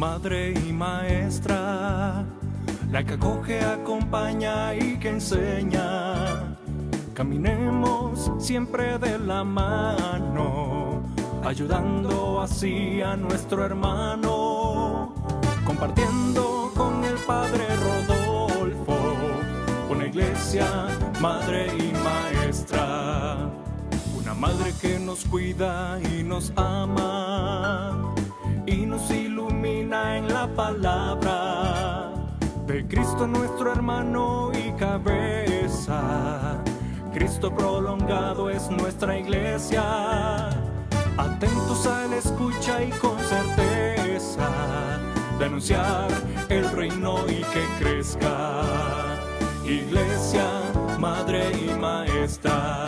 madre y maestra, la que acoge, acompaña y que enseña. Caminemos siempre de la mano, ayudando así a nuestro hermano, compartiendo con el Padre Rodolfo, una iglesia, madre y maestra, una madre que nos cuida y nos ama y nos ilumina en la palabra de Cristo nuestro hermano y cabeza. Cristo prolongado es nuestra iglesia, atentos a la escucha y con certeza de anunciar el reino y que crezca. Iglesia, madre y maestra.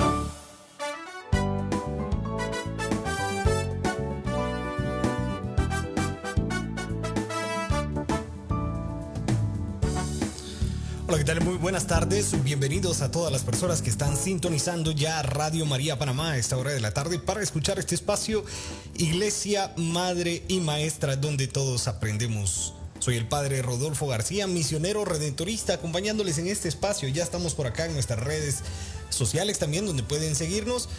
Hola, ¿qué tal? Muy buenas tardes. Bienvenidos a todas las personas que están sintonizando ya Radio María Panamá a esta hora de la tarde para escuchar este espacio Iglesia, Madre y Maestra, donde todos aprendemos. Soy el Padre Rodolfo García, misionero redentorista, acompañándoles en este espacio. Ya estamos por acá en nuestras redes sociales también, donde pueden seguirnos.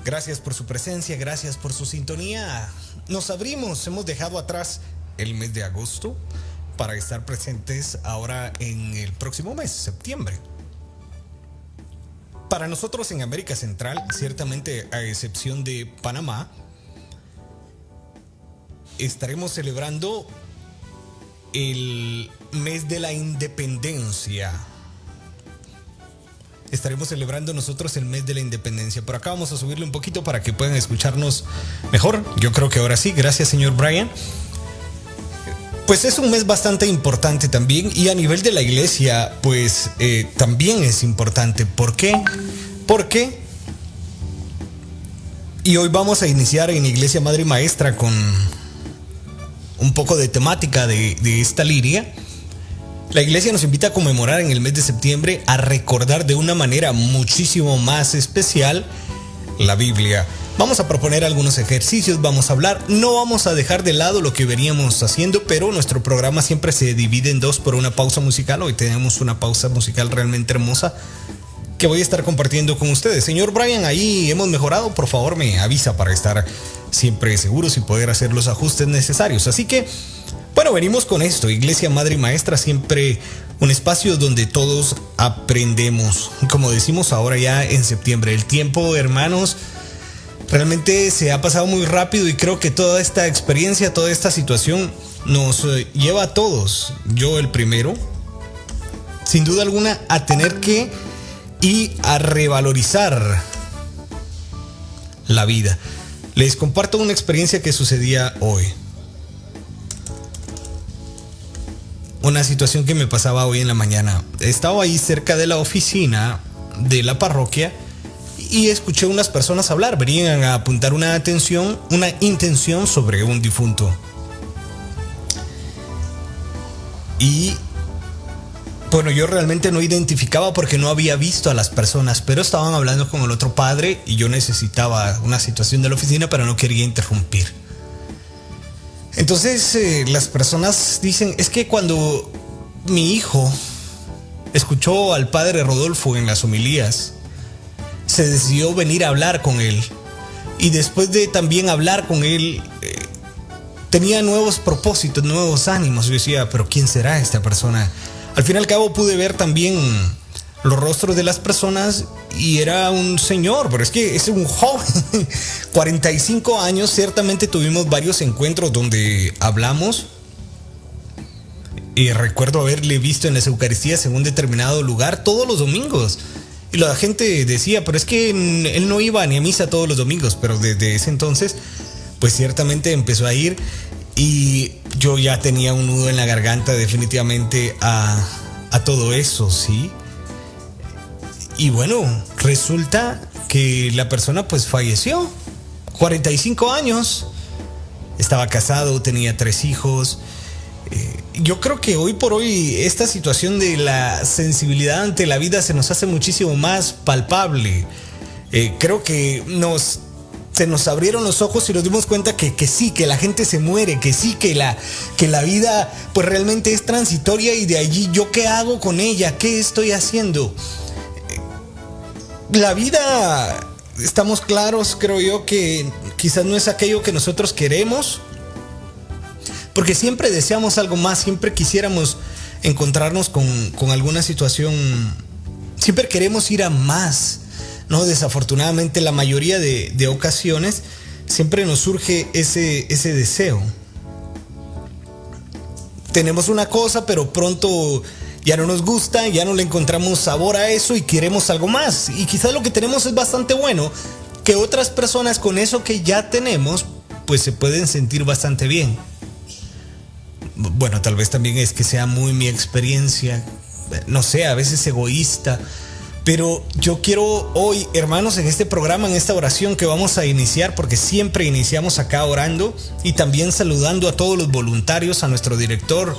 Gracias por su presencia, gracias por su sintonía. Nos abrimos, hemos dejado atrás el mes de agosto para estar presentes ahora en el próximo mes, septiembre. Para nosotros en América Central, ciertamente a excepción de Panamá, estaremos celebrando el mes de la independencia. Estaremos celebrando nosotros el mes de la independencia. Por acá vamos a subirle un poquito para que puedan escucharnos mejor. Yo creo que ahora sí, gracias señor Brian. Pues es un mes bastante importante también, y a nivel de la iglesia pues también es importante. ¿Por qué? Porque, y hoy vamos a iniciar en Iglesia Madre y Maestra con un poco de temática de esta liria. La iglesia nos invita a conmemorar en el mes de septiembre, a recordar de una manera muchísimo más especial la Biblia. Vamos a proponer algunos ejercicios, vamos a hablar, no vamos a dejar de lado lo que veníamos haciendo, pero nuestro programa siempre se divide en dos por una pausa musical. Hoy tenemos una pausa musical realmente hermosa que voy a estar compartiendo con ustedes. Señor Brian, ahí hemos mejorado, por favor me avisa para estar siempre seguros y poder hacer los ajustes necesarios. Así que, bueno, venimos con esto, Iglesia Madre y Maestra, siempre un espacio donde todos aprendemos. Como decimos ahora ya en septiembre, el tiempo, hermanos, realmente se ha pasado muy rápido, y creo que toda esta experiencia, toda esta situación nos lleva a todos, yo el primero, sin duda alguna, a tener que y a revalorizar la vida. Les comparto una experiencia que sucedía hoy. Una situación que me pasaba hoy en la mañana. Estaba ahí cerca de la oficina de la parroquia y escuché unas personas hablar. Venían a apuntar una intención sobre un difunto. Y bueno, yo realmente no identificaba porque no había visto a las personas, pero estaban hablando con el otro padre y yo necesitaba una situación de la oficina, pero no quería interrumpir. Entonces las personas dicen, es que cuando mi hijo escuchó al padre Rodolfo en las homilías, se decidió venir a hablar con él, y después de también hablar con él, tenía nuevos propósitos, nuevos ánimos. Yo decía, pero ¿quién será esta persona? Al fin y al cabo pude ver también los rostros de las personas y era un señor, pero es que es un joven, 45 años. Ciertamente tuvimos varios encuentros donde hablamos, y recuerdo haberle visto en las Eucaristías en un determinado lugar todos los domingos. Y la gente decía, pero es que él no iba ni a misa todos los domingos, pero desde ese entonces, pues ciertamente empezó a ir, y yo ya tenía un nudo en la garganta definitivamente a todo eso, ¿sí? Y bueno, resulta que la persona pues falleció, 45 años, estaba casado, tenía 3 hijos. Yo creo que hoy por hoy esta situación de la sensibilidad ante la vida se nos hace muchísimo más palpable. Creo que nos se nos abrieron los ojos y nos dimos cuenta que sí, que la gente se muere, que sí, que la vida pues realmente es transitoria, y de allí yo qué hago con ella, qué estoy haciendo. La vida, estamos claros, creo yo, que quizás no es aquello que nosotros queremos, porque siempre deseamos algo más, siempre quisiéramos encontrarnos con alguna situación, siempre queremos ir a más, ¿no? Desafortunadamente la mayoría de ocasiones siempre nos surge ese deseo. Tenemos una cosa, pero pronto ya no nos gusta, ya no le encontramos sabor a eso y queremos algo más. Y quizás lo que tenemos es bastante bueno, que otras personas con eso que ya tenemos pues se pueden sentir bastante bien. Bueno, tal vez también es que sea muy mi experiencia, no sé, a veces egoísta, pero yo quiero hoy, hermanos, en este programa, en esta oración que vamos a iniciar, porque siempre iniciamos acá orando y también saludando a todos los voluntarios, a nuestro director,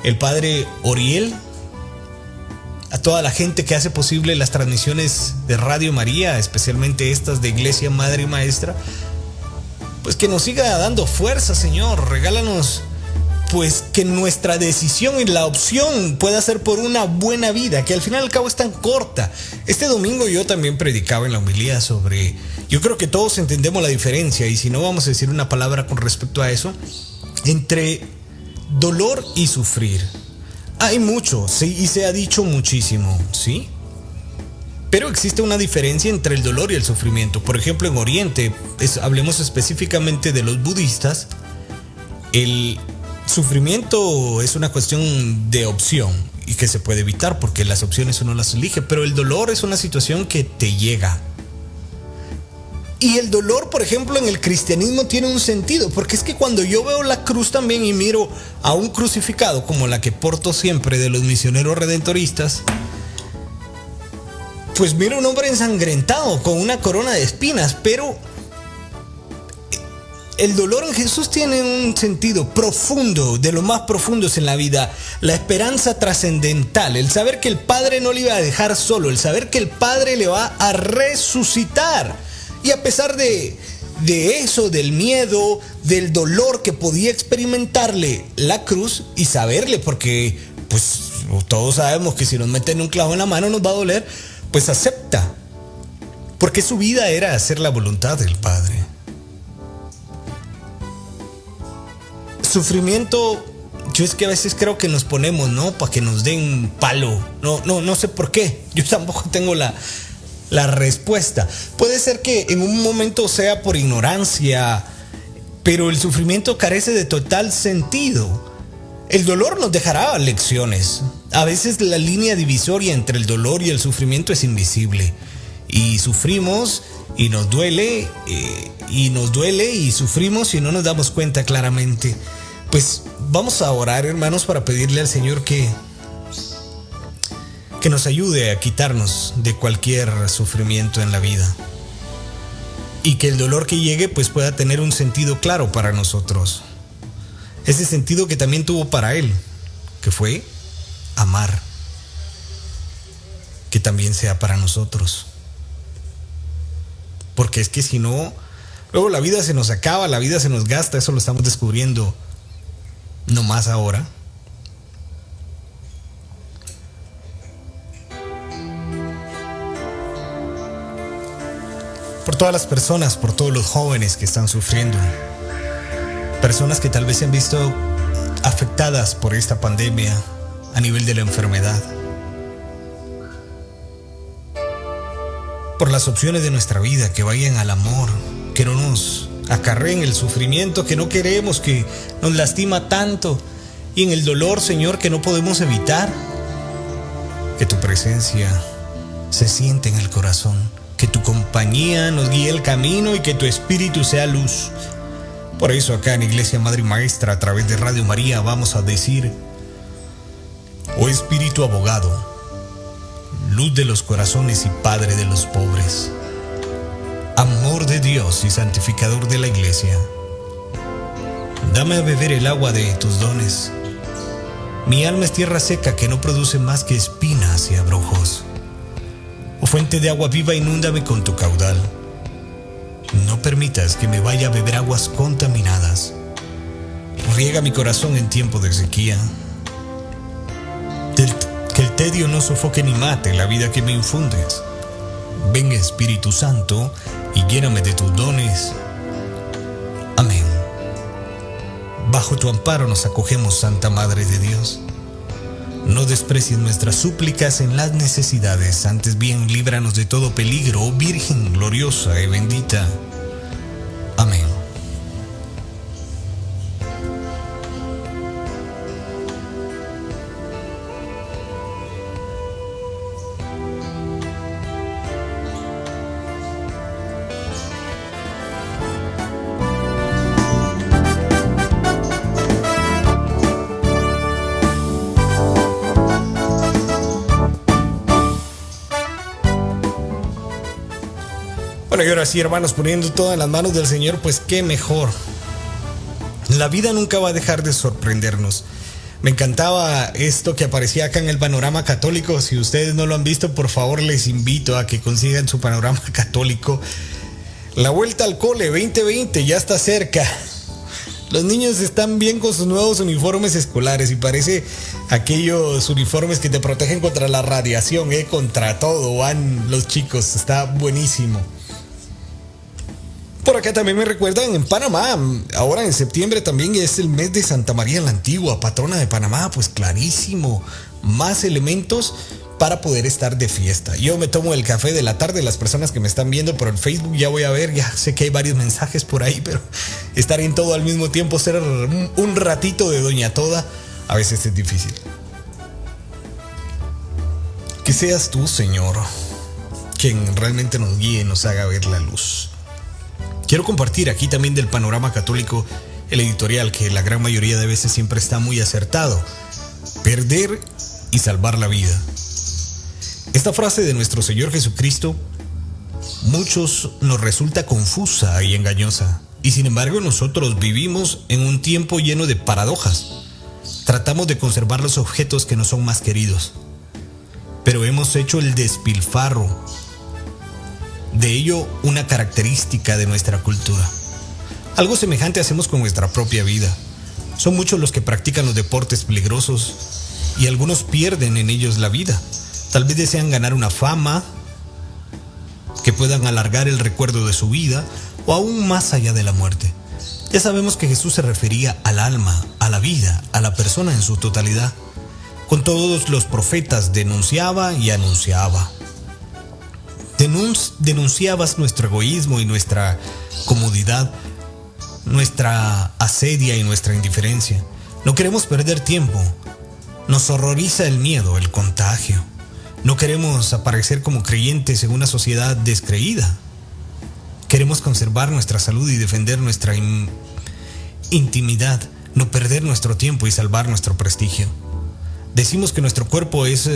el padre Oriel, a toda la gente que hace posible las transmisiones de Radio María, especialmente estas de Iglesia Madre y Maestra, pues que nos siga dando fuerza, Señor. Regálanos pues que nuestra decisión y la opción pueda ser por una buena vida, que al final y al cabo es tan corta. Este domingo yo también predicaba en la homilía sobre, yo creo que todos entendemos la diferencia, y si no vamos a decir una palabra con respecto a eso, entre dolor y sufrir. Hay mucho, sí, y se ha dicho muchísimo, ¿sí? Pero existe una diferencia entre el dolor y el sufrimiento. Por ejemplo, en Oriente, hablemos específicamente de los budistas, el sufrimiento es una cuestión de opción y que se puede evitar porque las opciones uno las elige, pero el dolor es una situación que te llega. Y el dolor, por ejemplo, en el cristianismo tiene un sentido, porque es que cuando yo veo la cruz también y miro a un crucificado como la que porto siempre de los misioneros redentoristas, pues miro a un hombre ensangrentado con una corona de espinas, pero el dolor en Jesús tiene un sentido profundo, de los más profundos en la vida. La esperanza trascendental, el saber que el Padre no le iba a dejar solo, el saber que el Padre le va a resucitar. Y a pesar de eso, del miedo, del dolor que podía experimentarle la cruz y saberle, porque pues todos sabemos que si nos meten un clavo en la mano nos va a doler, pues acepta. Porque su vida era hacer la voluntad del Padre. Sufrimiento, yo es que a veces creo que nos ponemos, ¿no? Para que nos den palo. No sé por qué. Yo tampoco tengo la respuesta. Puede ser que en un momento sea por ignorancia, pero el sufrimiento carece de total sentido. El dolor nos dejará lecciones. A veces la línea divisoria entre el dolor y el sufrimiento es invisible. Y sufrimos y nos duele, y sufrimos y no nos damos cuenta claramente. Pues vamos a orar, hermanos, para pedirle al Señor que nos ayude a quitarnos de cualquier sufrimiento en la vida. Y que el dolor que llegue pues pueda tener un sentido claro para nosotros. Ese sentido que también tuvo para Él, que fue amar. Que también sea para nosotros. Porque es que si no, luego la vida se nos acaba, la vida se nos gasta. Eso lo estamos descubriendo no más ahora. Por todas las personas, por todos los jóvenes que están sufriendo, personas que tal vez se han visto afectadas por esta pandemia a nivel de la enfermedad, por las opciones de nuestra vida que vayan al amor, que no nos acarreen el sufrimiento que no queremos, que nos lastima tanto, y en el dolor, Señor, que no podemos evitar. Que tu presencia se siente en el corazón, que tu compañía nos guíe el camino y que tu espíritu sea luz. Por eso acá en Iglesia Madre y Maestra, a través de Radio María, vamos a decir: oh Espíritu abogado, luz de los corazones y Padre de los pobres, amor de Dios y santificador de la Iglesia, dame a beber el agua de tus dones. Mi alma es tierra seca que no produce más que espinas y abrojos. Oh fuente de agua viva, inúndame con tu caudal. No permitas que me vaya a beber aguas contaminadas. Riega mi corazón en tiempo de sequía. Que el tedio no sofoque ni mate la vida que me infundes. Ven, Espíritu Santo, y lléname de tus dones. Amén. Bajo tu amparo nos acogemos, Santa Madre de Dios. No desprecies nuestras súplicas en las necesidades, antes bien líbranos de todo peligro, oh Virgen gloriosa y bendita. Amén. Bueno, y ahora sí, hermanos, poniendo todo en las manos del Señor, pues qué mejor. La vida nunca va a dejar de sorprendernos. Me encantaba esto que aparecía acá en el Panorama Católico. Si ustedes no lo han visto, por favor les invito a que consigan su Panorama Católico. La vuelta al cole 2020 ya está cerca. Los niños están bien con sus nuevos uniformes escolares y parece aquellos uniformes que te protegen contra la radiación, contra todo van los chicos. Está buenísimo. Por acá también me recuerdan en Panamá, ahora en septiembre también es el mes de Santa María la Antigua, patrona de Panamá, pues clarísimo, más elementos para poder estar de fiesta. Yo me tomo el café de la tarde, las personas que me están viendo por el Facebook ya voy a ver, ya sé que hay varios mensajes por ahí, pero estar en todo al mismo tiempo, ser un ratito de Doña Toda, a veces es difícil. Que seas tú, Señor, quien realmente nos guíe y nos haga ver la luz. Quiero compartir aquí también del Panorama Católico el editorial que la gran mayoría de veces siempre está muy acertado. Perder y salvar la vida. Esta frase de nuestro Señor Jesucristo, muchos nos resulta confusa y engañosa. Y sin embargo nosotros vivimos en un tiempo lleno de paradojas. Tratamos de conservar los objetos que nos son más queridos. Pero hemos hecho el despilfarro de ello una característica de nuestra cultura. Algo semejante hacemos con nuestra propia vida. Son muchos los que practican los deportes peligrosos y algunos pierden en ellos la vida. Tal vez desean ganar una fama que puedan alargar el recuerdo de su vida o aún más allá de la muerte. Ya sabemos que Jesús se refería al alma, a la vida, a la persona en su totalidad. Con todos los profetas denunciaba y anunciaba. Denunciabas nuestro egoísmo y nuestra comodidad, nuestra asedia y nuestra indiferencia. No queremos perder tiempo. Nos horroriza el miedo, el contagio. No queremos aparecer como creyentes en una sociedad descreída. Queremos conservar nuestra salud y defender nuestra intimidad, no perder nuestro tiempo y salvar nuestro prestigio. Decimos que nuestro cuerpo es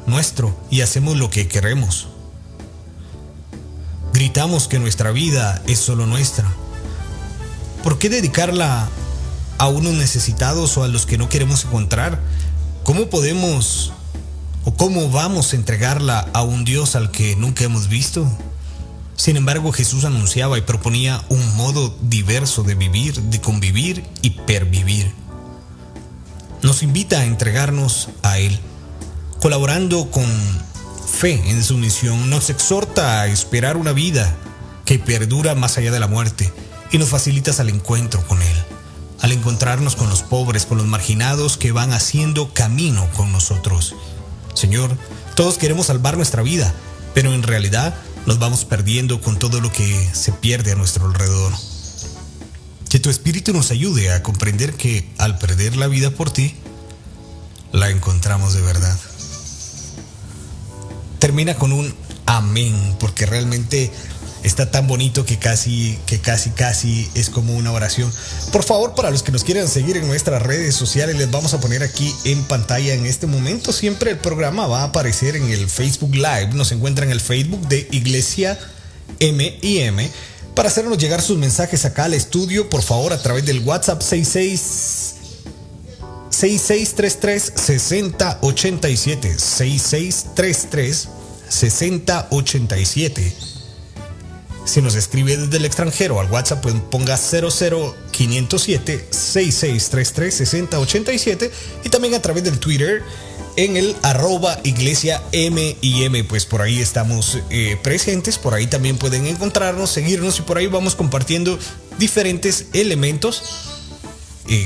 nuestro y hacemos lo que queremos. Gritamos que nuestra vida es solo nuestra. ¿Por qué dedicarla a unos necesitados o a los que no queremos encontrar? ¿Cómo podemos o cómo vamos a entregarla a un Dios al que nunca hemos visto? Sin embargo, Jesús anunciaba y proponía un modo diverso de vivir, de convivir y pervivir. Nos invita a entregarnos a Él, colaborando con fe en su misión. Nos exhorta a esperar una vida que perdura más allá de la muerte y nos facilitas al encuentro con Él, al encontrarnos con los pobres, con los marginados que van haciendo camino con nosotros. Señor, todos queremos salvar nuestra vida, pero en realidad nos vamos perdiendo con todo lo que se pierde a nuestro alrededor. Que tu Espíritu nos ayude a comprender que al perder la vida por ti, la encontramos de verdad. Termina con un amén, porque realmente está tan bonito que casi es como una oración. Por favor, para los que nos quieran seguir en nuestras redes sociales, les vamos a poner aquí en pantalla en este momento. Siempre el programa va a aparecer en el Facebook Live. Nos encuentran en el Facebook de Iglesia M&M. Para hacernos llegar sus mensajes acá al estudio, por favor, a través del WhatsApp 6633-6087. 6633-6087. Si nos escribe desde el extranjero al WhatsApp, pues ponga 00507-6633-6087 y también a través del Twitter en el @iglesia_MIM, pues por ahí estamos presentes, por ahí también pueden encontrarnos, seguirnos y por ahí vamos compartiendo diferentes elementos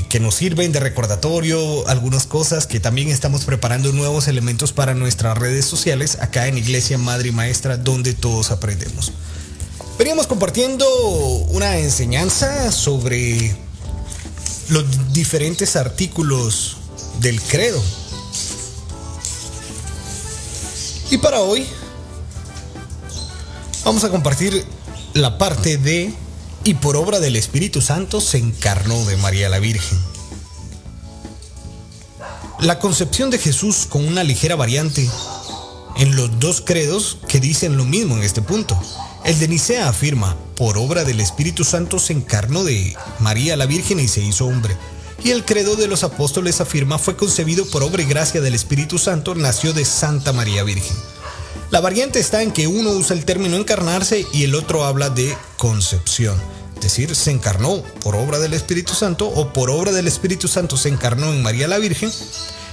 que nos sirven de recordatorio, algunas cosas que también estamos preparando nuevos elementos para nuestras redes sociales acá en Iglesia Madre y Maestra, donde todos aprendemos. Veníamos compartiendo una enseñanza sobre los diferentes artículos del credo. Y para hoy vamos a compartir la parte de "y por obra del Espíritu Santo se encarnó de María la Virgen". La concepción de Jesús con una ligera variante en los dos credos que dicen lo mismo en este punto. El de Nicea afirma: por obra del Espíritu Santo se encarnó de María la Virgen y se hizo hombre. Y el credo de los apóstoles afirma: fue concebido por obra y gracia del Espíritu Santo, nació de Santa María Virgen. La variante está en que uno usa el término encarnarse y el otro habla de concepción. Es decir, se encarnó por obra del Espíritu Santo o por obra del Espíritu Santo se encarnó en María la Virgen.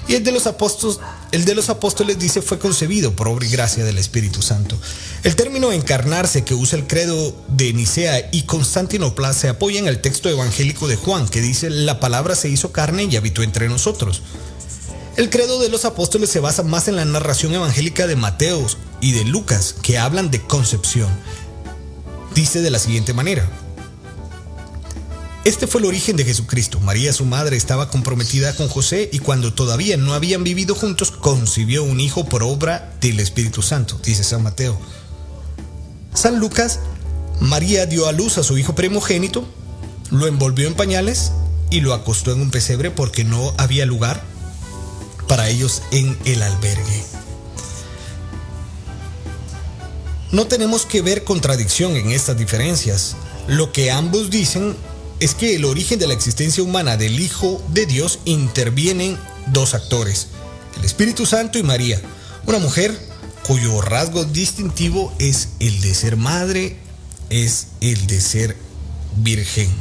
Y el de los apóstoles dice: fue concebido por obra y gracia del Espíritu Santo. El término encarnarse que usa el credo de Nicea y Constantinopla se apoya en el texto evangélico de Juan, que dice: la palabra se hizo carne y habitó entre nosotros. El credo de los apóstoles se basa más en la narración evangélica de Mateo y de Lucas, que hablan de concepción. Dice de la siguiente manera: este fue el origen de Jesucristo. María, su madre, estaba comprometida con José y cuando todavía no habían vivido juntos, concibió un hijo por obra del Espíritu Santo, dice San Mateo. San Lucas: María dio a luz a su hijo primogénito, lo envolvió en pañales y lo acostó en un pesebre porque no había lugar para ellos en el albergue. No tenemos que ver contradicción en estas diferencias. Lo que ambos dicen es que el origen de la existencia humana del Hijo de Dios intervienen dos actores, el Espíritu Santo y María, una mujer cuyo rasgo distintivo es el de ser madre, es el de ser virgen.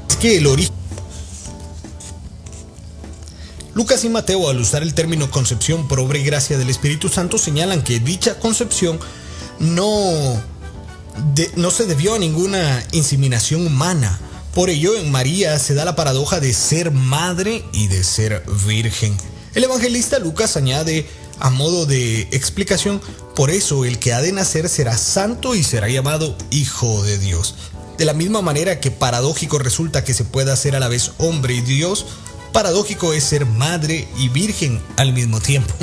Es que el origen... Lucas y Mateo, al usar el término concepción por obra y gracia del Espíritu Santo, señalan que dicha concepción no se debió a ninguna inseminación humana. Por ello, en María se da la paradoja de ser madre y de ser virgen. El evangelista Lucas añade, a modo de explicación: por eso el que ha de nacer será santo y será llamado Hijo de Dios. De la misma manera que paradójico resulta que se pueda ser a la vez hombre y Dios, paradójico es ser madre y virgen al mismo tiempo.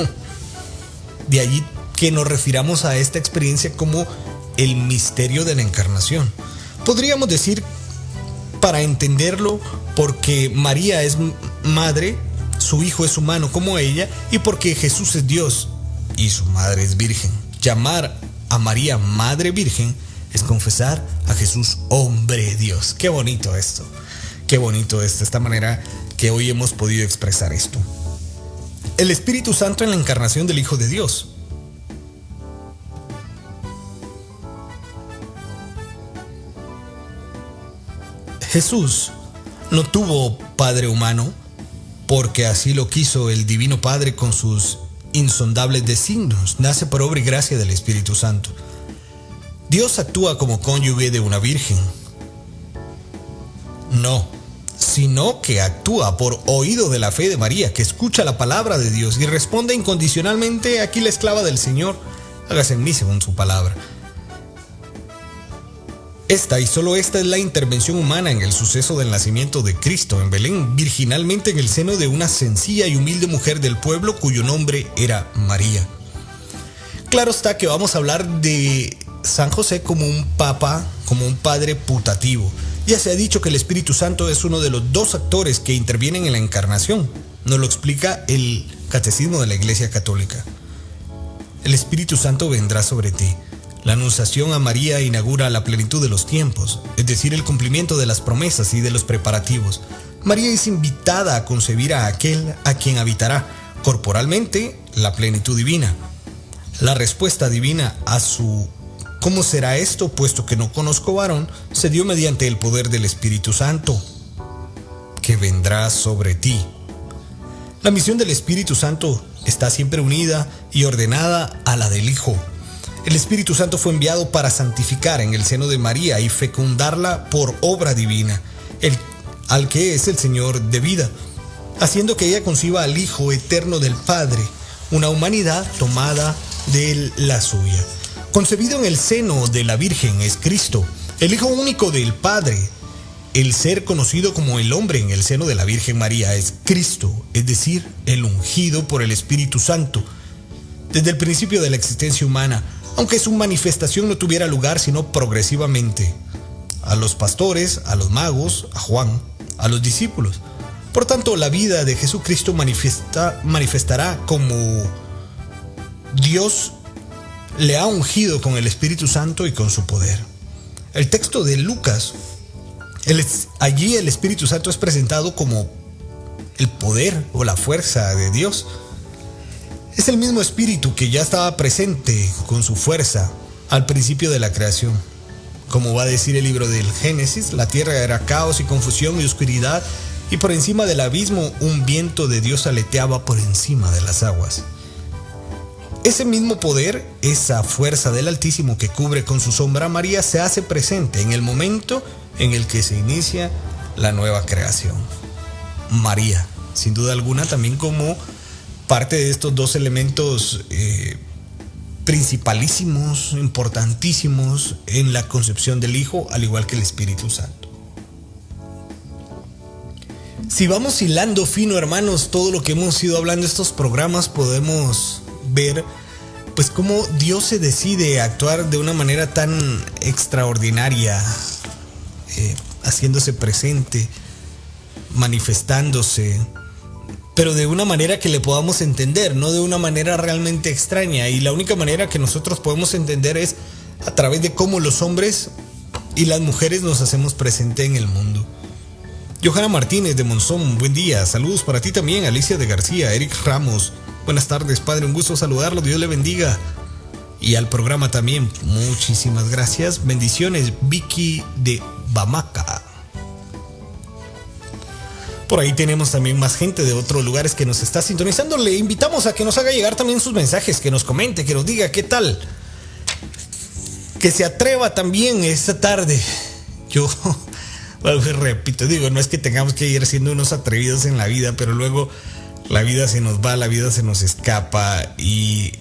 De allí que nos refiramos a esta experiencia como el misterio de la encarnación. Podríamos decir, para entenderlo, porque María es madre, su hijo es humano como ella, y porque Jesús es Dios y su madre es virgen. Llamar a María madre virgen es confesar a Jesús hombre Dios. Qué bonito esto, esta manera que hoy hemos podido expresar esto. El Espíritu Santo en la encarnación del Hijo de Dios. Jesús no tuvo padre humano porque así lo quiso el Divino Padre con sus insondables designios. Nace por obra y gracia del Espíritu Santo. Dios actúa como cónyuge de una virgen. No, sino que actúa por oído de la fe de María, que escucha la palabra de Dios y responde incondicionalmente: aquí la esclava del Señor, hágase en mí según su palabra. Esta y solo esta es la intervención humana en el suceso del nacimiento de Cristo en Belén, virginalmente en el seno de una sencilla y humilde mujer del pueblo cuyo nombre era María. Claro está que vamos a hablar de San José como un papa, como un padre putativo. Ya se ha dicho que el Espíritu Santo es uno de los dos actores que intervienen en la encarnación. Nos lo explica el Catecismo de la Iglesia Católica. El Espíritu Santo vendrá sobre ti. La anunciación a María inaugura la plenitud de los tiempos, es decir, el cumplimiento de las promesas y de los preparativos. María es invitada a concebir a aquel a quien habitará, corporalmente la plenitud divina. La respuesta divina a su ¿cómo será esto, puesto que no conozco varón?, se dio mediante el poder del Espíritu Santo, que vendrá sobre ti. La misión del Espíritu Santo está siempre unida y ordenada a la del Hijo. El Espíritu Santo fue enviado para santificar en el seno de María y fecundarla por obra divina, al que es el Señor de vida, haciendo que ella conciba al Hijo eterno del Padre, una humanidad tomada de la suya. Concebido en el seno de la Virgen es Cristo, el Hijo único del Padre. El ser conocido como el hombre en el seno de la Virgen María es Cristo, es decir, el ungido por el Espíritu Santo. Desde el principio de la existencia humana, aunque su manifestación no tuviera lugar sino progresivamente, a los pastores, a los magos, a Juan, a los discípulos. Por tanto, la vida de Jesucristo manifestará como Dios le ha ungido con el Espíritu Santo y con su poder. El texto de Lucas, allí el Espíritu Santo es presentado como el poder o la fuerza de Dios. Es el mismo Espíritu que ya estaba presente con su fuerza al principio de la creación. Como va a decir el libro del Génesis, la tierra era caos y confusión y oscuridad, y por encima del abismo un viento de Dios aleteaba por encima de las aguas. Ese mismo poder, esa fuerza del Altísimo que cubre con su sombra a María, se hace presente en el momento en el que se inicia la nueva creación. María, sin duda alguna, también como parte de estos dos elementos principalísimos, importantísimos en la concepción del Hijo, al igual que el Espíritu Santo. Si vamos hilando fino, hermanos, todo lo que hemos ido hablando en estos programas, podemos ver pues cómo Dios se decide a actuar de una manera tan extraordinaria, haciéndose presente, manifestándose, pero de una manera que le podamos entender, no de una manera realmente extraña. Y la única manera que nosotros podemos entender es a través de cómo los hombres y las mujeres nos hacemos presente en el mundo. Johanna Martínez de Monzón, buen día. Saludos para ti también. Alicia de García, Eric Ramos, buenas tardes, padre, un gusto saludarlo, Dios le bendiga. Y al programa también, muchísimas gracias. Bendiciones, Vicky de Bamaca. Por ahí tenemos también más gente de otros lugares que nos está sintonizando. Le invitamos a que nos haga llegar también sus mensajes, que nos comente, que nos diga qué tal. Que se atreva también esta tarde. Yo repito, digo, no es que tengamos que ir siendo unos atrevidos en la vida, pero luego la vida se nos va, la vida se nos escapa, y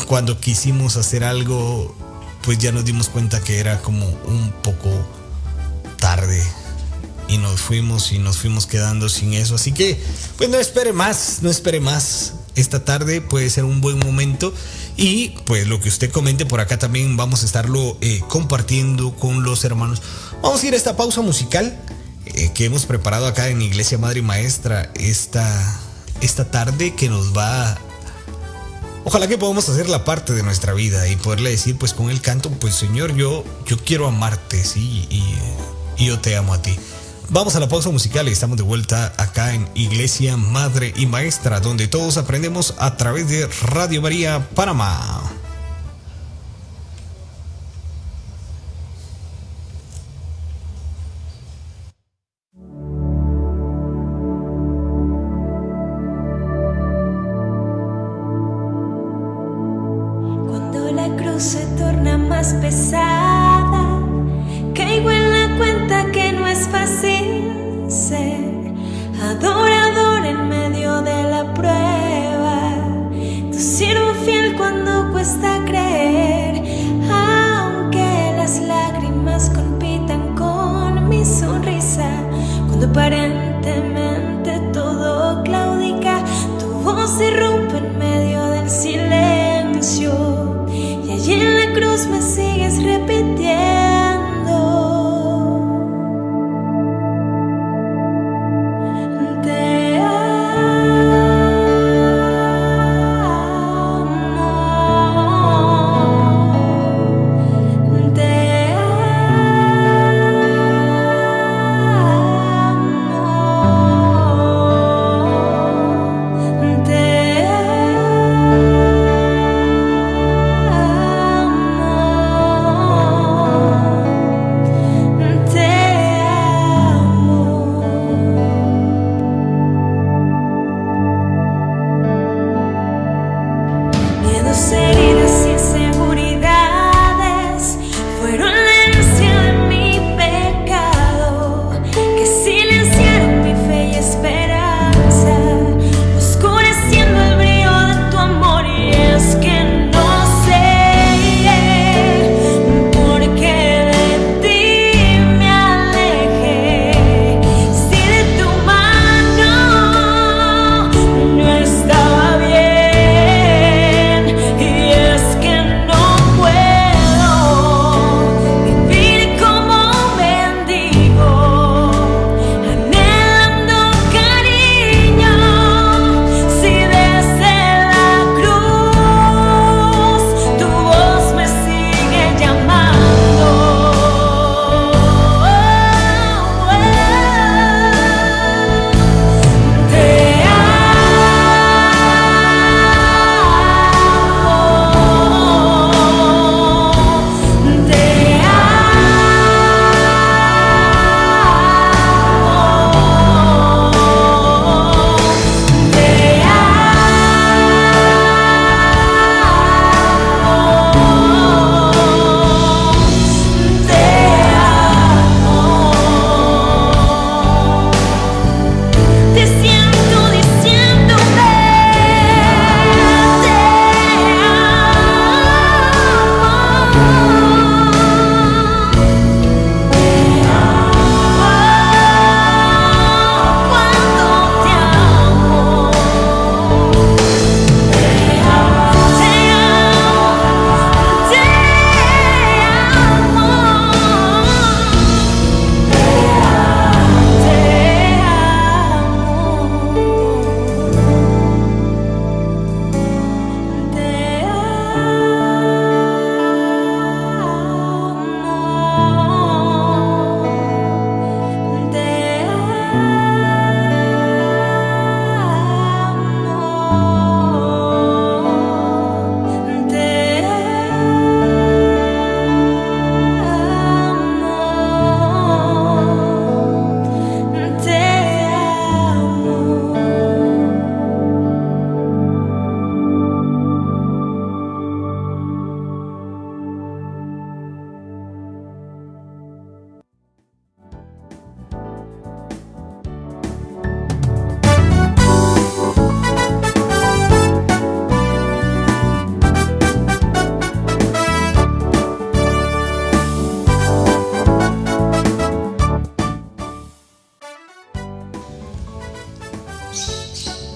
cuando quisimos hacer algo, pues ya nos dimos cuenta que era como un poco tarde. Y nos fuimos quedando sin eso. Así que, pues no espere más. Esta tarde puede ser un buen momento. Y pues lo que usted comente por acá también vamos a estarlo compartiendo con los hermanos. Vamos a ir a esta pausa musical que hemos preparado acá en Iglesia Madre y Maestra esta tarde, que nos va... Ojalá que podamos hacer la parte de nuestra vida y poderle decir pues con el canto, pues Señor, yo quiero amarte, sí, y yo te amo a ti. Vamos a la pausa musical y estamos de vuelta acá en Iglesia Madre y Maestra, donde todos aprendemos a través de Radio María Panamá. Cuando la cruz se torna más pesada, caigo en la cuenta que no es fácil ser adorador en medio de la prueba, tu siervo fiel cuando cuesta creer, aunque las lágrimas compitan con mi sonrisa, cuando aparentemente todo claudica, tu voz irrumpe en medio del silencio, y allí en la cruz me sigues repitiendo: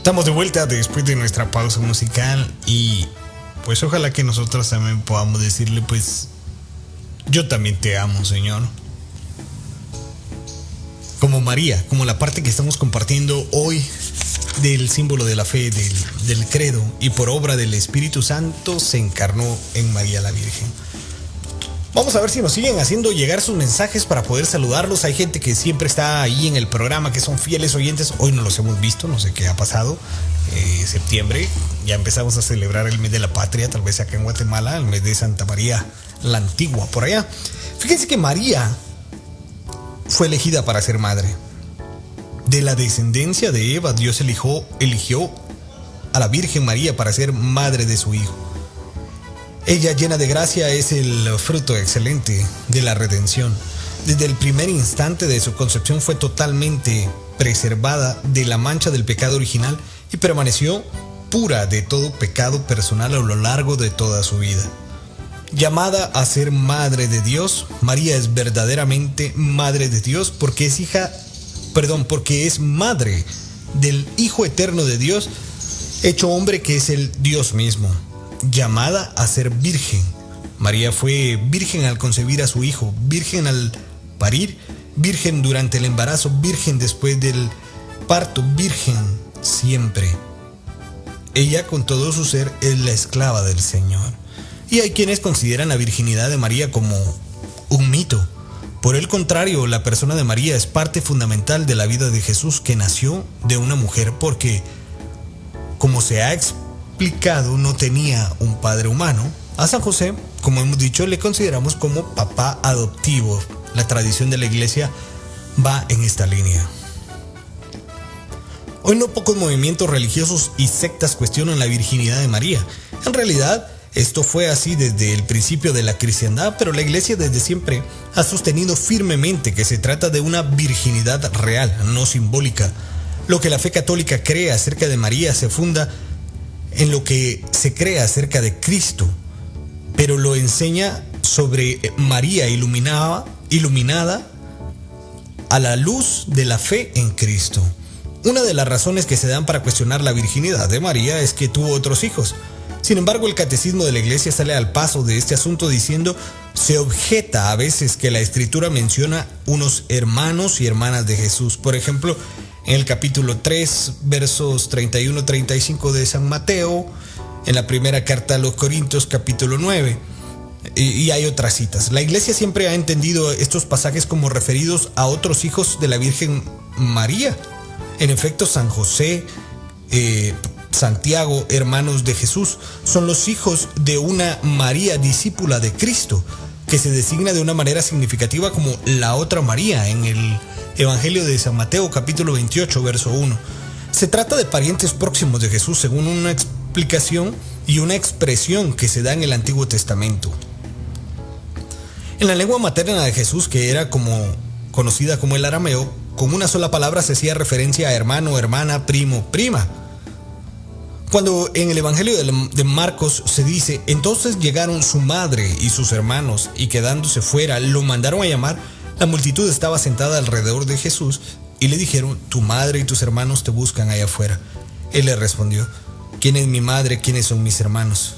Estamos de vuelta después de nuestra pausa musical y pues ojalá que nosotros también podamos decirle pues yo también te amo, Señor. Como María, como la parte que estamos compartiendo hoy del símbolo de la fe, del credo, y por obra del Espíritu Santo se encarnó en María la Virgen. Vamos a ver si nos siguen haciendo llegar sus mensajes para poder saludarlos. Hay gente que siempre está ahí en el programa, que son fieles oyentes. Hoy no los hemos visto, no sé qué ha pasado. Septiembre, ya empezamos a celebrar el mes de la patria, tal vez acá en Guatemala, el mes de Santa María la Antigua, por allá. Fíjense que María fue elegida para ser madre. De la descendencia de Eva, Dios eligió a la Virgen María para ser madre de su Hijo. Ella, llena de gracia, es el fruto excelente de la redención. Desde el primer instante de su concepción fue totalmente preservada de la mancha del pecado original y permaneció pura de todo pecado personal a lo largo de toda su vida. Llamada a ser madre de Dios, María es verdaderamente madre de Dios porque es madre del Hijo eterno de Dios, hecho hombre, que es el Dios mismo. Llamada a ser virgen. María fue virgen al concebir a su Hijo, virgen al parir, virgen durante el embarazo, virgen después del parto, virgen siempre. Ella, con todo su ser, es la esclava del Señor. Y hay quienes consideran la virginidad de María como un mito. Por el contrario, la persona de María es parte fundamental de la vida de Jesús, que nació de una mujer porque, como se ha explicado, no tenía un padre humano. A San José, como hemos dicho, le consideramos como papá adoptivo. La tradición de la iglesia va en esta línea. Hoy no pocos movimientos religiosos y sectas cuestionan la virginidad de María. En realidad, esto fue así desde el principio de la cristiandad, pero la iglesia desde siempre ha sostenido firmemente que se trata de una virginidad real, no simbólica. Lo que la fe católica cree acerca de María se funda en lo que se cree acerca de Cristo, pero lo enseña sobre María iluminada a la luz de la fe en Cristo. Una de las razones que se dan para cuestionar la virginidad de María es que tuvo otros hijos. Sin embargo, el catecismo de la iglesia sale al paso de este asunto diciendo: se objeta a veces que la escritura menciona unos hermanos y hermanas de Jesús. Por ejemplo, en el capítulo 3, versos 31-35 de San Mateo, en la primera carta a los Corintios, capítulo 9, y hay otras citas. La iglesia siempre ha entendido estos pasajes como referidos a otros hijos de la Virgen María. En efecto, San José, Santiago, hermanos de Jesús, son los hijos de una María discípula de Cristo, que se designa de una manera significativa como la otra María en el Evangelio de San Mateo, capítulo 28, verso 1. Se trata de parientes próximos de Jesús según una explicación y una expresión que se da en el Antiguo Testamento. En la lengua materna de Jesús, que era conocida como el arameo, con una sola palabra se hacía referencia a hermano, hermana, primo, prima. Cuando en el Evangelio de Marcos se dice: entonces llegaron su madre y sus hermanos, y quedándose fuera lo mandaron a llamar, la multitud estaba sentada alrededor de Jesús y le dijeron: tu madre y tus hermanos te buscan allá afuera. Él le respondió: ¿quién es mi madre? ¿Quiénes son mis hermanos?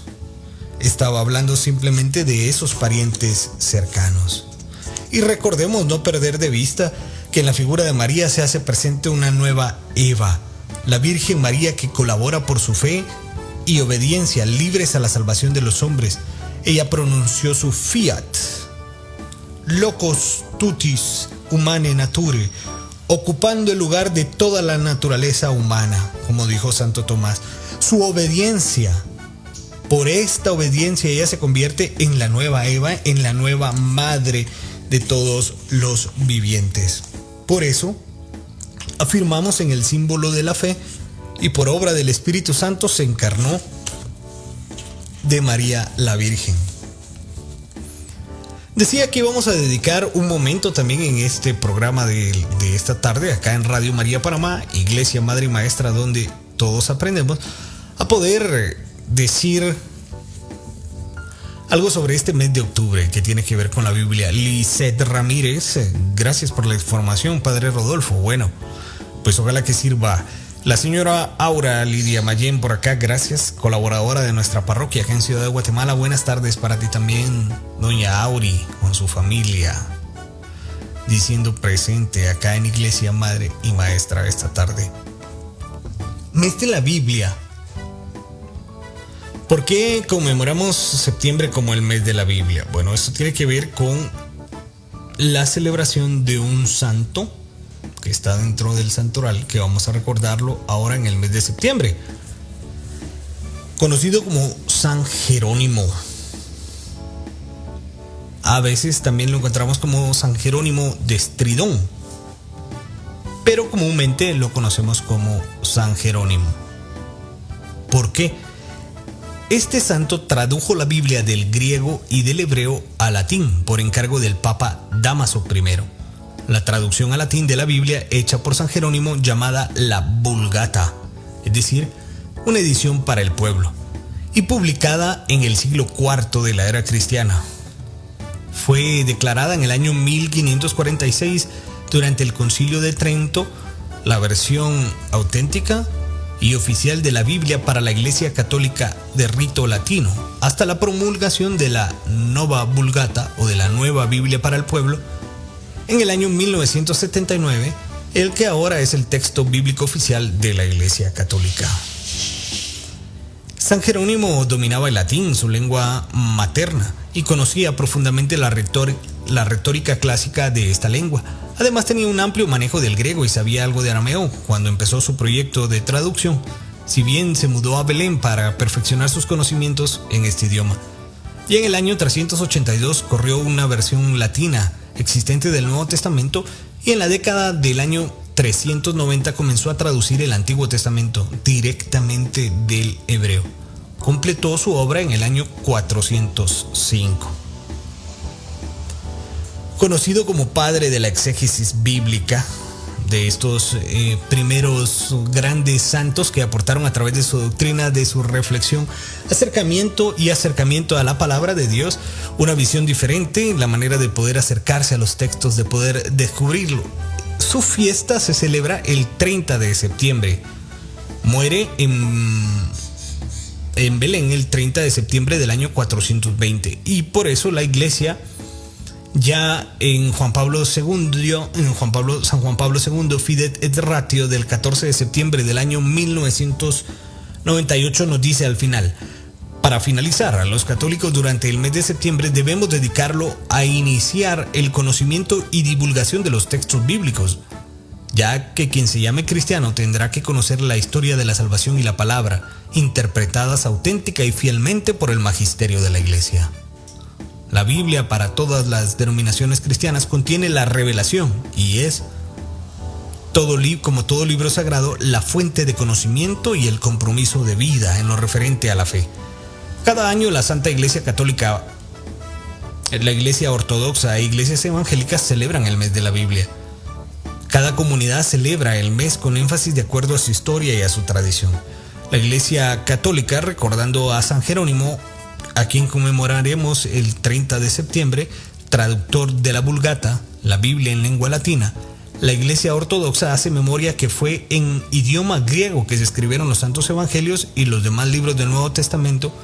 Estaba hablando simplemente de esos parientes cercanos. Y recordemos no perder de vista que en la figura de María se hace presente una nueva Eva, la Virgen María, que colabora por su fe y obediencia libres a la salvación de los hombres. Ella pronunció su fiat, locus tutis humanae nature, ocupando el lugar de toda la naturaleza humana, como dijo Santo Tomás. Su obediencia, por esta obediencia ella se convierte en la nueva Eva, en la nueva madre de todos los vivientes. Por eso, afirmamos en el símbolo de la fe, y por obra del Espíritu Santo se encarnó de María la Virgen. Decía que íbamos a dedicar un momento también en este programa de esta tarde, acá en Radio María Panamá, Iglesia Madre y Maestra, donde todos aprendemos, a poder decir algo sobre este mes de octubre que tiene que ver con la Biblia. Lisette Ramírez, gracias por la información, Padre Rodolfo. Bueno, pues ojalá que sirva La señora Aura Lidia Mayén por acá, gracias, colaboradora de nuestra parroquia acá en Ciudad de Guatemala. Buenas tardes para ti también, doña Auri, con su familia, diciendo presente acá en Iglesia Madre y Maestra esta tarde. Mes de la Biblia. ¿Por qué conmemoramos septiembre como el mes de la Biblia? Bueno, esto tiene que ver con la celebración de un santo que está dentro del santoral, que vamos a recordarlo ahora en el mes de septiembre, conocido como San Jerónimo. A veces también lo encontramos como San Jerónimo de Estridón, pero comúnmente lo conocemos como San Jerónimo. ¿Por qué? Este santo tradujo la Biblia del griego y del hebreo a latín por encargo del Papa Dámaso I. La traducción al latín de la Biblia hecha por San Jerónimo, llamada la Vulgata, es decir, una edición para el pueblo, y publicada en el siglo IV de la era cristiana. Fue declarada en el año 1546 durante el Concilio de Trento la versión auténtica y oficial de la Biblia para la Iglesia Católica de rito latino, hasta la promulgación de la Nova Vulgata o de la Nueva Biblia para el pueblo en el año 1979, el que ahora es el texto bíblico oficial de la Iglesia Católica. San Jerónimo dominaba el latín, su lengua materna, y conocía profundamente la retórica clásica de esta lengua. Además tenía un amplio manejo del griego y sabía algo de arameo cuando empezó su proyecto de traducción, si bien se mudó a Belén para perfeccionar sus conocimientos en este idioma. Y en el año 382 corrió una versión latina existente del Nuevo Testamento, y en la década del año 390 comenzó a traducir el Antiguo Testamento directamente del hebreo. Completó su obra en el año 405. Conocido como padre de la exégesis bíblica, de estos primeros grandes santos que aportaron a través de su doctrina, de su reflexión, acercamiento a la palabra de Dios, una visión diferente, la manera de poder acercarse a los textos, de poder descubrirlo. Su fiesta se celebra el 30 de septiembre. Muere en Belén el 30 de septiembre del año 420, y por eso la Iglesia, ya en San Juan Pablo II, Fidet et Ratio del 14 de septiembre del año 1998, nos dice al final: para finalizar, a los católicos durante el mes de septiembre debemos dedicarlo a iniciar el conocimiento y divulgación de los textos bíblicos, ya que quien se llame cristiano tendrá que conocer la historia de la salvación y la palabra, interpretadas auténtica y fielmente por el magisterio de la Iglesia. La Biblia, para todas las denominaciones cristianas, contiene la revelación y es, como todo libro sagrado, la fuente de conocimiento y el compromiso de vida en lo referente a la fe. Cada año la Santa Iglesia Católica, la Iglesia Ortodoxa e Iglesias Evangélicas celebran el mes de la Biblia. Cada comunidad celebra el mes con énfasis de acuerdo a su historia y a su tradición. La Iglesia Católica, recordando a San Jerónimo, a quien conmemoraremos el 30 de septiembre, traductor de la Vulgata, la Biblia en lengua latina. La Iglesia Ortodoxa hace memoria que fue en idioma griego que se escribieron los Santos Evangelios y los demás libros del Nuevo Testamento,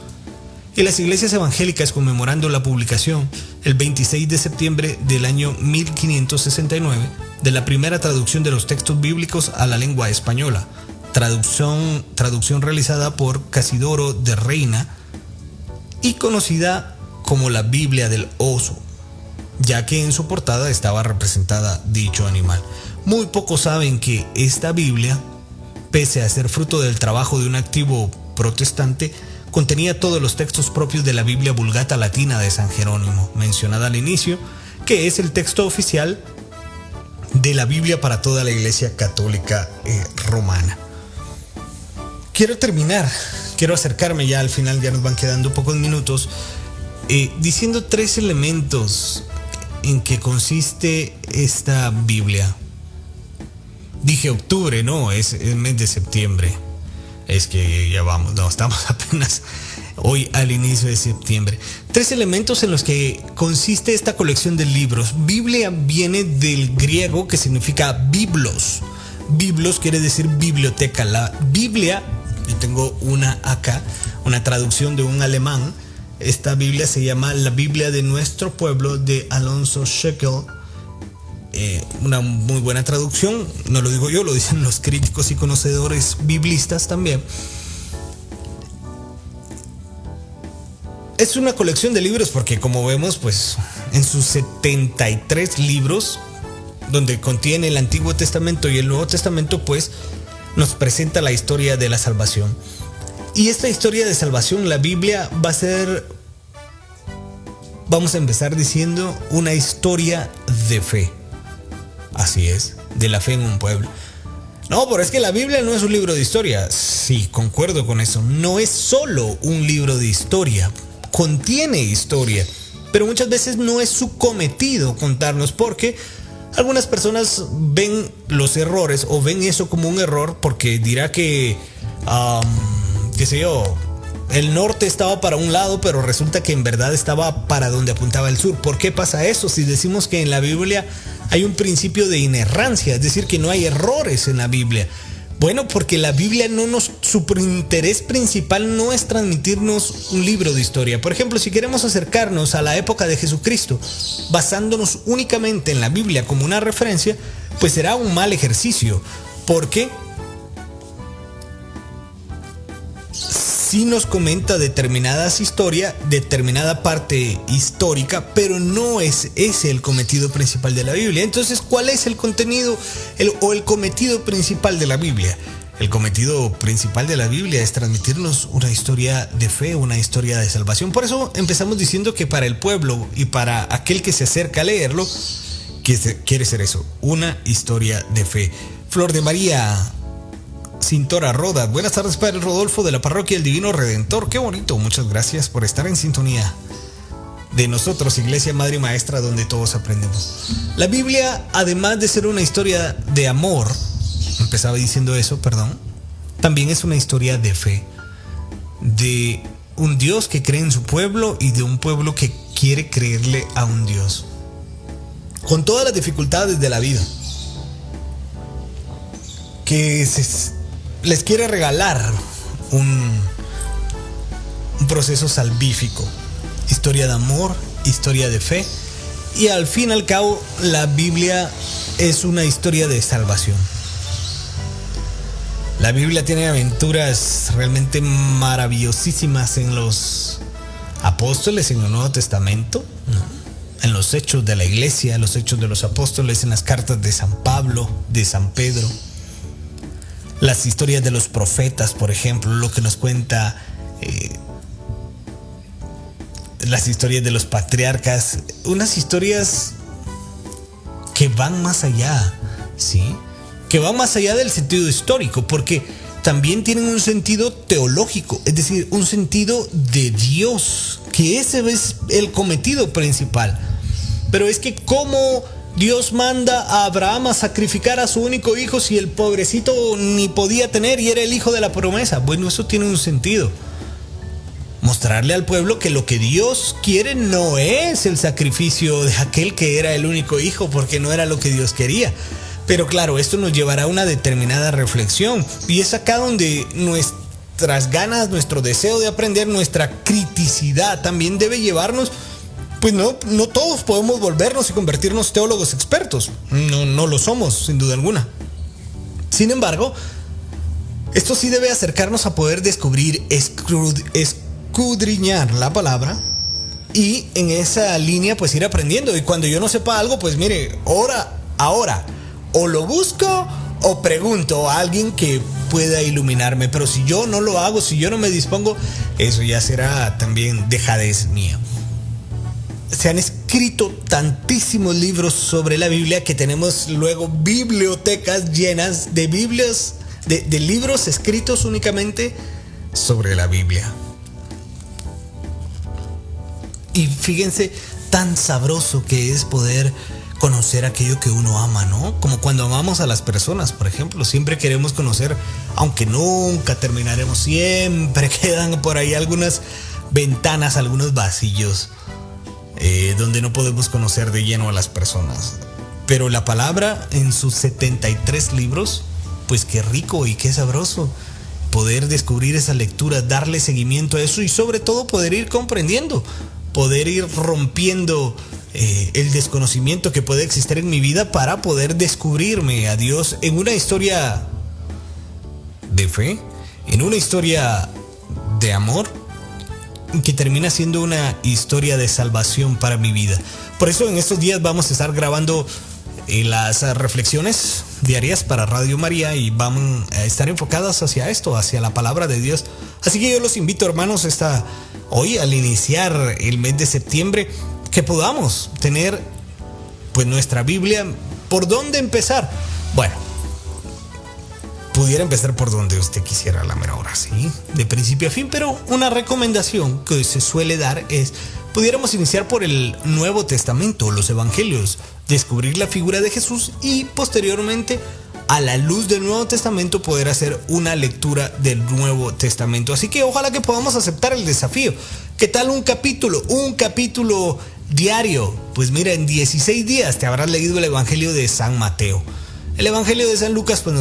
y las iglesias evangélicas conmemorando la publicación el 26 de septiembre del año 1569 de la primera traducción de los textos bíblicos a la lengua española, traducción realizada por Casidoro de Reina y conocida como la Biblia del Oso, ya que en su portada estaba representada dicho animal. Muy pocos saben que esta Biblia, pese a ser fruto del trabajo de un activo protestante, contenía todos los textos propios de la Biblia Vulgata latina de San Jerónimo, mencionada al inicio, que es el texto oficial de la Biblia para toda la Iglesia Católica Romana. Quiero acercarme ya al final, ya nos van quedando pocos minutos, diciendo 3 elementos en que consiste esta Biblia. Dije octubre, no, es el mes de septiembre. Es que ya vamos, no, estamos apenas hoy al inicio de septiembre. 3 elementos en los que consiste esta colección de libros. Biblia viene del griego, que significa biblos. Biblos quiere decir biblioteca. La Biblia, yo tengo una acá, una traducción de un alemán. Esta Biblia se llama La Biblia de Nuestro Pueblo, de Alonso Scheckel. Una muy buena traducción, no lo digo yo, lo dicen los críticos y conocedores biblistas también. Es una colección de libros porque, como vemos, pues en sus 73 libros, donde contiene el Antiguo Testamento y el Nuevo Testamento, pues nos presenta la historia de la salvación. Y esta historia de salvación, la Biblia va a ser, vamos a empezar diciendo, una historia de fe. Así es, de la fe en un pueblo. No, pero es que la Biblia no es un libro de historia. Sí, concuerdo con eso. No es solo un libro de historia. Contiene historia, pero muchas veces no es su cometido contarnos, porque algunas personas ven los errores o ven eso como un error porque dirá que, qué sé yo, el norte estaba para un lado, pero resulta que en verdad estaba para donde apuntaba el sur. ¿Por qué pasa eso? Si decimos que en la Biblia hay un principio de inerrancia, es decir, que no hay errores en la Biblia. Bueno, porque la Biblia su interés principal no es transmitirnos un libro de historia. Por ejemplo, si queremos acercarnos a la época de Jesucristo, basándonos únicamente en la Biblia como una referencia, pues será un mal ejercicio, porque sí nos comenta determinadas historias, determinada parte histórica, pero no es ese el cometido principal de la Biblia. Entonces, ¿cuál es el contenido o el cometido principal de la Biblia? El cometido principal de la Biblia es transmitirnos una historia de fe, una historia de salvación. Por eso empezamos diciendo que para el pueblo y para aquel que se acerca a leerlo, quiere ser eso, una historia de fe. Flor de María Cintora Roda, buenas tardes, Padre Rodolfo, de la Parroquia El Divino Redentor. Qué bonito, muchas gracias por estar en sintonía de nosotros, Iglesia Madre y Maestra, donde todos aprendemos. La Biblia, además de ser una historia de amor, empezaba diciendo eso, perdón, también es una historia de fe, de un Dios que cree en su pueblo y de un pueblo que quiere creerle a un Dios, con todas las dificultades de la vida, que les quiere regalar un proceso salvífico, historia de amor, historia de fe, y al fin y al cabo la Biblia es una historia de salvación. La Biblia tiene aventuras realmente maravillosísimas en los apóstoles, en el Nuevo Testamento, ¿no? En los hechos de la iglesia, los hechos de los apóstoles, en las cartas de San Pablo, de San Pedro. Las historias de los profetas, por ejemplo, lo que nos cuenta las historias de los patriarcas, unas historias que van más allá, ¿sí? Que van más allá del sentido histórico, porque también tienen un sentido teológico, es decir, un sentido de Dios, que ese es el cometido principal. Pero es que ¿cómo Dios manda a Abraham a sacrificar a su único hijo si el pobrecito ni podía tener y era el hijo de la promesa? Bueno, eso tiene un sentido. Mostrarle al pueblo que lo que Dios quiere no es el sacrificio de aquel que era el único hijo, porque no era lo que Dios quería. Pero claro, esto nos llevará a una determinada reflexión, y es acá donde nuestras ganas, nuestro deseo de aprender, nuestra criticidad también debe llevarnos. Pues no todos podemos volvernos y convertirnos teólogos expertos. No lo somos, sin duda alguna. Sin embargo, esto sí debe acercarnos a poder descubrir, escudriñar la palabra, y en esa línea pues ir aprendiendo. Y cuando yo no sepa algo, pues mire, ahora o lo busco o pregunto a alguien que pueda iluminarme. Pero si yo no lo hago, si yo no me dispongo, eso ya será también dejadez mía. Se han escrito tantísimos libros sobre la Biblia que tenemos luego bibliotecas llenas de Biblias, de libros escritos únicamente sobre la Biblia. Y fíjense tan sabroso que es poder conocer aquello que uno ama, ¿no? Como cuando amamos a las personas, por ejemplo, siempre queremos conocer, aunque nunca terminaremos, siempre quedan por ahí algunas ventanas, algunos vacillos, donde no podemos conocer de lleno a las personas. Pero la palabra en sus 73 libros pues qué rico y qué sabroso poder descubrir esa lectura, darle seguimiento a eso y sobre todo poder ir comprendiendo, poder ir rompiendo el desconocimiento que puede existir en mi vida para poder descubrirme a Dios en una historia de fe, en una historia de amor que termina siendo una historia de salvación para mi vida. Por eso en estos días vamos a estar grabando las reflexiones diarias para Radio María y van a estar enfocadas hacia esto, hacia la palabra de Dios. Así que yo los invito, hermanos, hoy al iniciar el mes de septiembre, que podamos tener pues nuestra Biblia. ¿Por dónde empezar? Bueno, pudiera empezar por donde usted quisiera a la mera hora, ¿sí? De principio a fin, pero una recomendación que se suele dar es, pudiéramos iniciar por el Nuevo Testamento, los Evangelios, descubrir la figura de Jesús y posteriormente, a la luz del Nuevo Testamento, poder hacer una lectura del Nuevo Testamento. Así que ojalá que podamos aceptar el desafío. ¿Qué tal un capítulo diario? Pues mira, en 16 días te habrás leído el Evangelio de San Mateo. El Evangelio de San Lucas, pues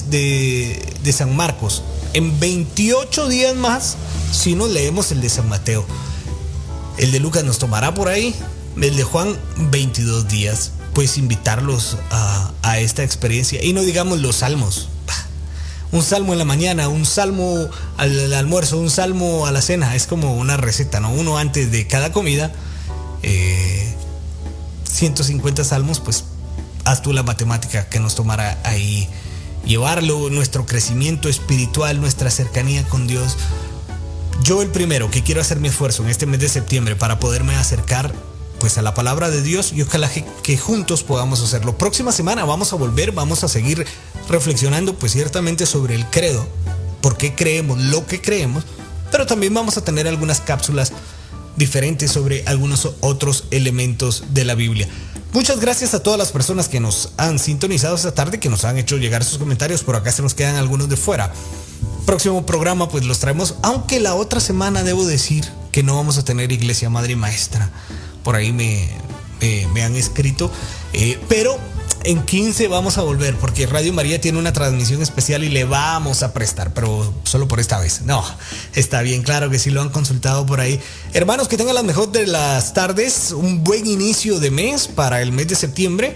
de San Marcos. En 28 días más, si nos leemos el de San Mateo. El de Lucas nos tomará por ahí. El de Juan, 22 días. Pues invitarlos a esta experiencia. Y no digamos los salmos. Un salmo en la mañana, un salmo al almuerzo, un salmo a la cena. Es como una receta, ¿no? Uno antes de cada comida. 150 salmos, pues haz tú la matemática que nos tomará ahí llevarlo, nuestro crecimiento espiritual, nuestra cercanía con Dios. Yo el primero que quiero hacer mi esfuerzo en este mes de septiembre para poderme acercar pues a la palabra de Dios, y ojalá que juntos podamos hacerlo. Próxima semana vamos a seguir reflexionando pues ciertamente sobre el credo, por qué creemos lo que creemos, pero también vamos a tener algunas cápsulas diferentes sobre algunos otros elementos de la Biblia. Muchas gracias a todas las personas que nos han sintonizado esta tarde, que nos han hecho llegar sus comentarios. Por acá se nos quedan algunos de fuera. Próximo programa pues los traemos, aunque la otra semana debo decir que no vamos a tener Iglesia Madre y Maestra. Por ahí me han escrito, pero en 15 vamos a volver porque Radio María tiene una transmisión especial y le vamos a prestar, pero solo por esta vez. No, está bien, claro que sí lo han consultado por ahí. Hermanos, que tengan la mejor de las tardes, un buen inicio de mes para el mes de septiembre,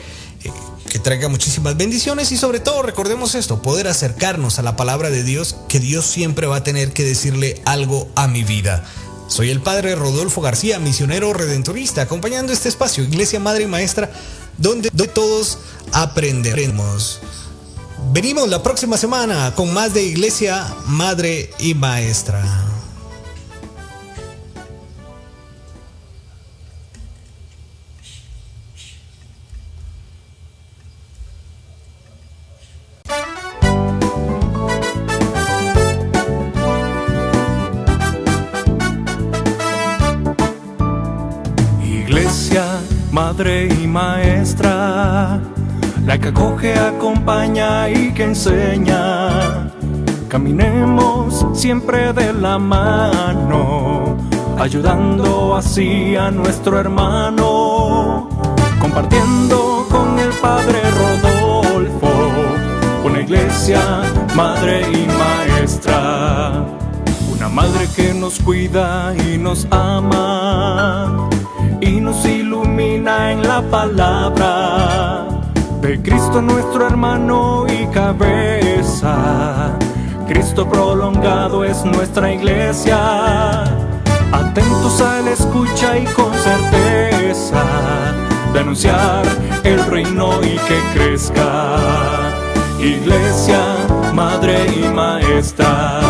que traiga muchísimas bendiciones y sobre todo recordemos esto, poder acercarnos a la palabra de Dios, que Dios siempre va a tener que decirle algo a mi vida. Soy el Padre Rodolfo García, misionero redentorista, acompañando este espacio, Iglesia Madre y Maestra, donde todos aprenderemos. Venimos la próxima semana con más de Iglesia Madre y Maestra. Iglesia, Madre y Maestra, la que acoge, acompaña y que enseña. Caminemos siempre de la mano, ayudando así a nuestro hermano, compartiendo con el Padre Rodolfo, una iglesia, madre y maestra, una madre que nos cuida y nos ama y nos ilumina en la palabra de Cristo, nuestro hermano y cabeza. Cristo prolongado es nuestra iglesia, atentos a la escucha y con certeza de anunciar el reino y que crezca. Iglesia, madre y maestra.